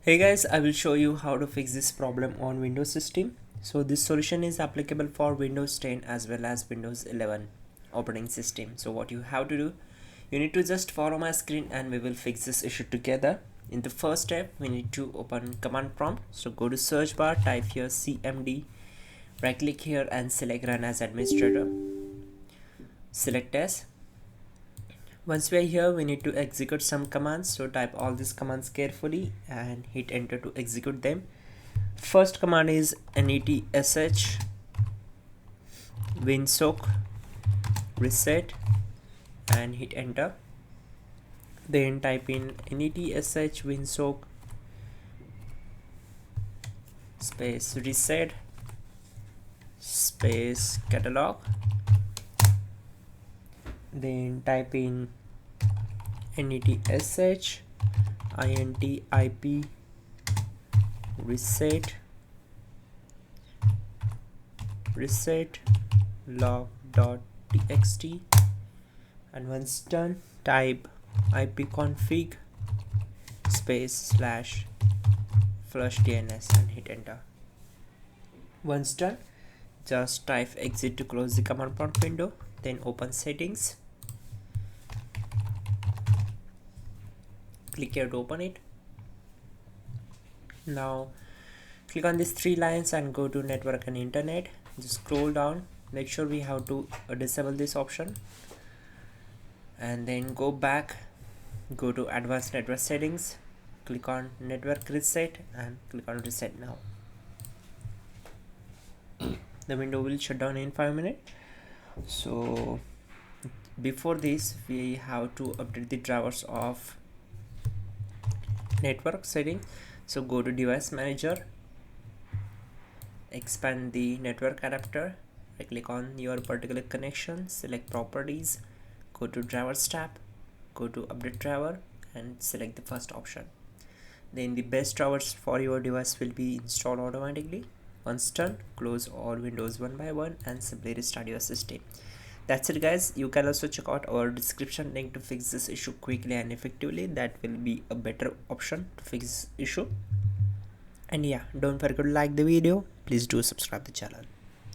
Hey guys, I will show you how to fix this problem on Windows system. So this solution is applicable for Windows 10 as well as Windows 11 operating system. So what you have to do, you need to just follow my screen and we will fix this issue together. In the first step, we need to open command prompt. So go to search bar, type here cmd, right click here and select run as administrator. Select as. Once we are here, we need to execute some commands. So type all these commands carefully and hit enter to execute them. First command is netsh winsock reset and hit enter. Then type in netsh winsock space reset space catalog. Then type in netsh intip reset log.txt, and once done type ipconfig space /flush DNS and hit enter. Once done, just type exit to close the command prompt window, then open settings, click here to open it. Now click on these three lines and go to network and internet. Just scroll down, make sure we have to disable this option, and then go back, go to advanced network settings, click on network reset and click on reset now. The window will shut down in 5 minutes. So before this, we have to update the drivers of network setting. So go to device manager, expand the network adapter, right click on your particular connection, select properties, go to drivers tab, go to update driver and select the first option. Then the best drivers for your device will be installed automatically. Once done, close all windows one by one and simply restart your system. That's it guys. You can also check out our description link to fix this issue quickly and effectively. That will be a better option to fix this issue. And yeah, don't forget to like the video. Please do subscribe the channel.